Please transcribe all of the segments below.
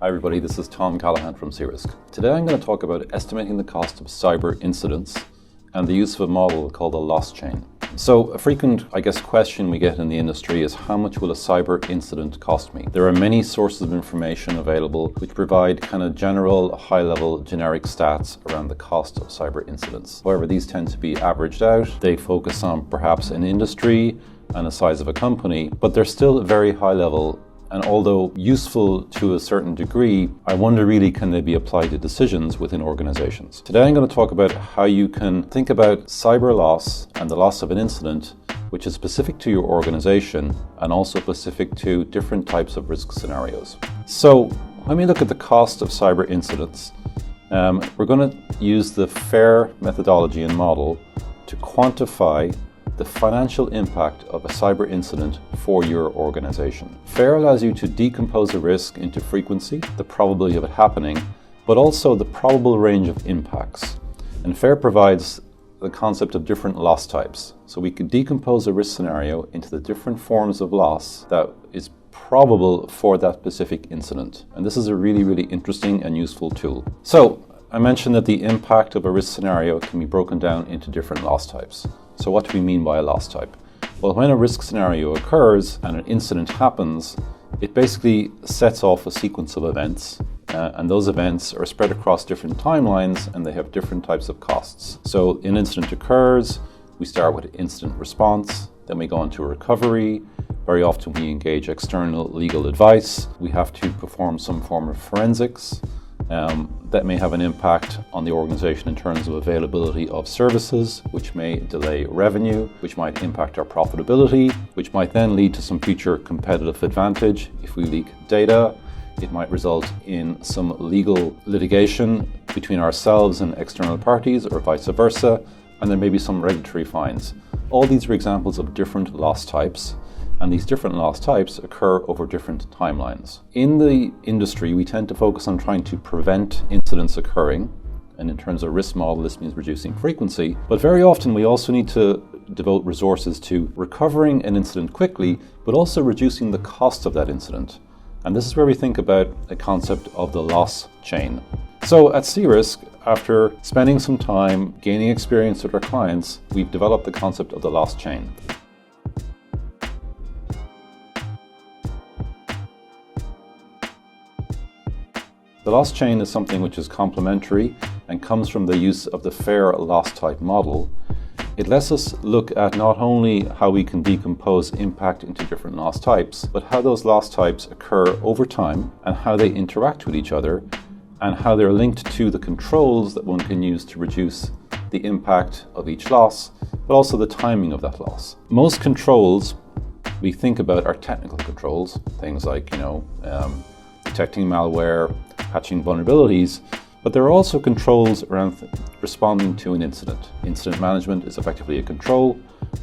Hi everybody, this is Tom Callaghan from Cybersecurity. Today I'm going to talk about estimating the cost of cyber incidents and the use of a model called a loss chain. So a frequent, question we get in the industry is how much will a cyber incident cost me? There are many sources of information available which provide kind of general, high-level, generic stats around the cost of cyber incidents. However, these tend to be averaged out. They focus on perhaps an industry and the size of a company, but they're still very high level. And although useful to a certain degree, I wonder really can they be applied to decisions within organizations. Today I'm going to talk about how you can think about cyber loss and the loss of an incident which is specific to your organization and also specific to different types of risk scenarios. So when we look at the cost of cyber incidents, we're going to use the FAIR methodology and model to quantify the financial impact of a cyber incident for your organization. FAIR allows you to decompose a risk into frequency, the probability of it happening, but also the probable range of impacts. And FAIR provides the concept of different loss types. So we can decompose a risk scenario into the different forms of loss that is probable for that specific incident. And this is a really interesting and useful tool. So I mentioned that the impact of a risk scenario can be broken down into different loss types. So what do we mean by a loss type? Well, when a risk scenario occurs and an incident happens, it basically sets off a sequence of events, and those events are spread across different timelines and they have different types of costs. So an incident occurs, we start with incident response, then we go on to recovery. Very often we engage external legal advice. We have to perform some form of forensics. That may have an impact on the organization in terms of availability of services, which may delay revenue, which might impact our profitability, which might then lead to some future competitive advantage. If we leak data, it might result in some legal litigation between ourselves and external parties or vice versa, and there may be some regulatory fines. All these are examples of different loss types. And these different loss types occur over different timelines. In the industry, we tend to focus on trying to prevent incidents occurring. And in terms of risk model, this means reducing frequency. But very often, we also need to devote resources to recovering an incident quickly, but also reducing the cost of that incident. And this is where we think about the concept of the loss chain. So at C-Risk, after spending some time gaining experience with our clients, we've developed the concept of the loss chain. The loss chain is something which is complementary and comes from the use of the FAIR loss type model. It lets us look at not only how we can decompose impact into different loss types, but how those loss types occur over time and how they interact with each other and how they're linked to the controls that one can use to reduce the impact of each loss, but also the timing of that loss. Most controls we think about are technical controls, things like, detecting malware, patching vulnerabilities, but there are also controls around responding to an incident. Incident management is effectively a control,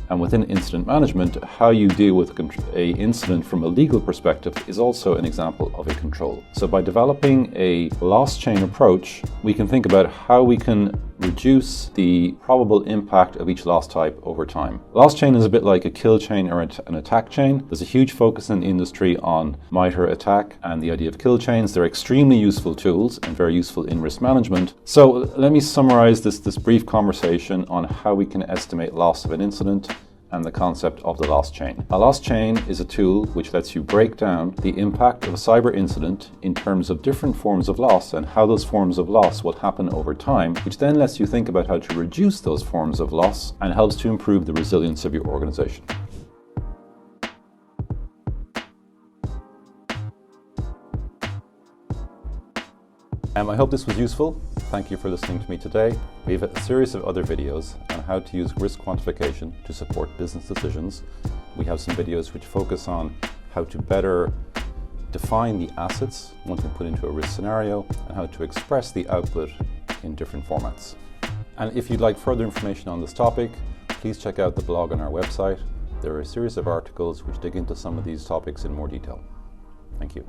and within incident management, how you deal with an incident from a legal perspective is also an example of a control. So by developing a loss chain approach, we can think about how we can reduce the probable impact of each loss type over time. Loss chain is a bit like a kill chain or an attack chain. There's a huge focus in the industry on MITRE ATT&CK and the idea of kill chains. They're extremely useful tools and very useful in risk management. So let me summarize this brief conversation on how we can estimate loss of an incident and the concept of the loss chain. A loss chain is a tool which lets you break down the impact of a cyber incident in terms of different forms of loss and how those forms of loss will happen over time, which then lets you think about how to reduce those forms of loss and helps to improve the resilience of your organization. I hope this was useful. Thank you for listening to me today. We have a series of other videos on how to use risk quantification to support business decisions. We have some videos which focus on how to better define the assets one can put into a risk scenario and how to express the output in different formats. And if you'd like further information on this topic, please check out the blog on our website. There are a series of articles which dig into some of these topics in more detail. Thank you.